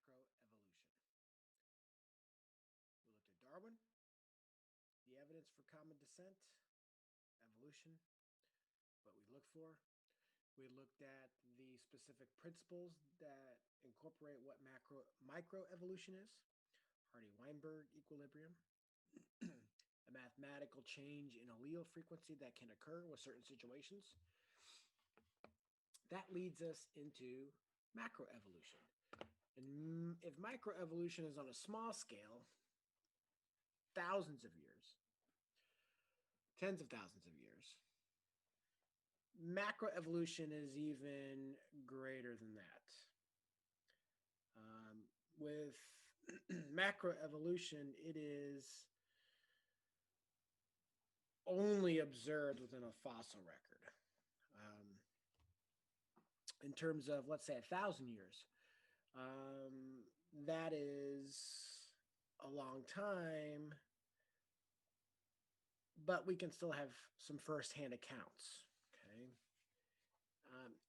macroevolution. We looked at Darwin, the evidence for common descent, evolution, what we look for. We looked at the specific principles that incorporate what microevolution is, Hardy-Weinberg equilibrium, a mathematical change in allele frequency that can occur with certain situations. That leads us into macroevolution. And if microevolution is on a small scale, thousands of years, tens of thousands of years, macroevolution is even greater than that. With macroevolution, it is only observed within a fossil record. In terms of, let's say, 1,000 years, that is a long time, but we can still have some firsthand accounts. Okay,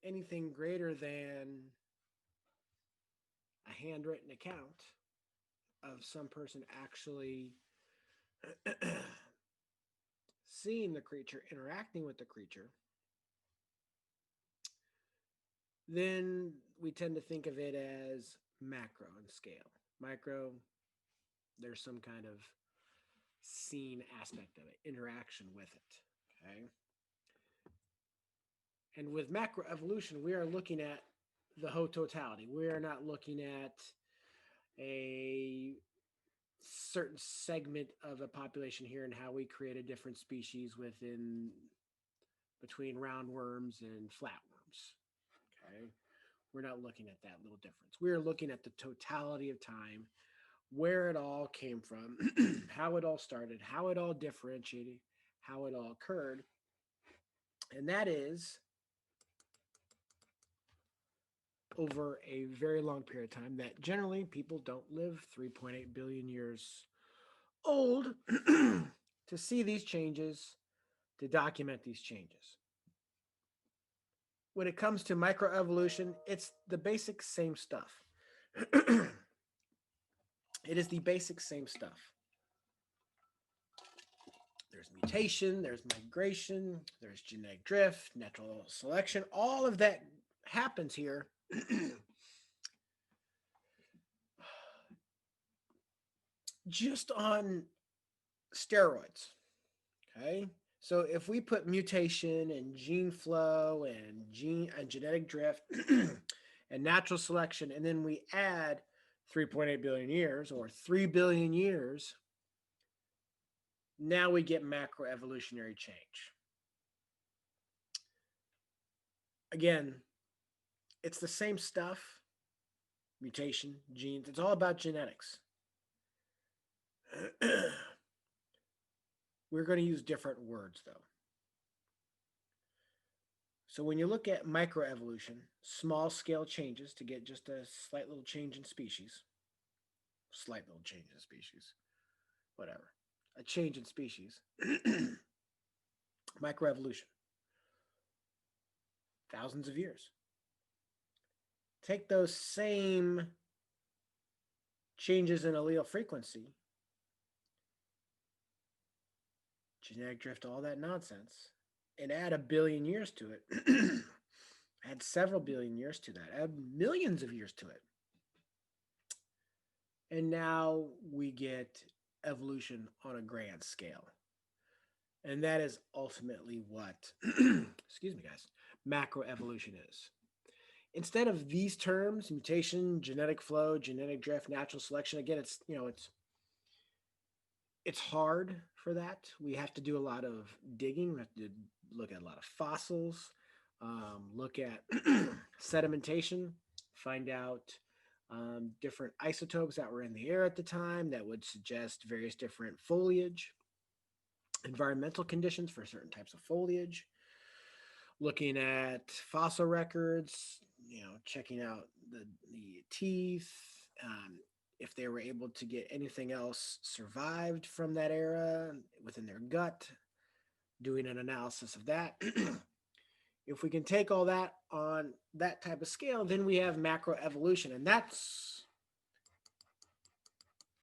anything greater than a handwritten account of some person actually seeing the creature, interacting with the creature, then we tend to think of it as macro in scale. Micro, there's some kind of seen aspect of it, interaction with it. Okay. And with macroevolution, we are looking at the whole totality. We are not looking at a certain segment of a population here and how we create a different species between roundworms and flatworms. Okay, we're not looking at that little difference. We are looking at the totality of time, where it all came from, how it all started, how it all differentiated, how it all occurred, and that is over a very long period of time that generally people don't live 3.8 billion years old to see these changes, to document these changes. When it comes to microevolution, it's the basic same stuff. It is the basic same stuff. There's mutation, there's migration, there's genetic drift, natural selection. All of that happens here. Just on steroids. Okay. So if we put mutation and gene flow and genetic drift and natural selection, and then we add 3.8 billion years or 3 billion years, now we get macroevolutionary change. Again, it's the same stuff, mutation, genes. It's all about genetics. We're going to use different words, though. So when you look at microevolution, small scale changes to get just a slight little change in species, whatever, a change in species, microevolution, thousands of years. Take those same changes in allele frequency, genetic drift, all that nonsense, and add a billion years to it, add several billion years to that, add millions of years to it. And now we get evolution on a grand scale. And that is ultimately what, excuse me guys, macroevolution is. Instead of these terms, mutation, genetic flow, genetic drift, natural selection, again, it's hard for that. We have to do a lot of digging. We have to look at a lot of fossils, look at sedimentation, find out different isotopes that were in the air at the time that would suggest various different foliage, environmental conditions for certain types of foliage, looking at fossil records, checking out the teeth, if they were able to get anything else survived from that era within their gut, doing an analysis of that. If we can take all that on that type of scale, then we have macroevolution. And that's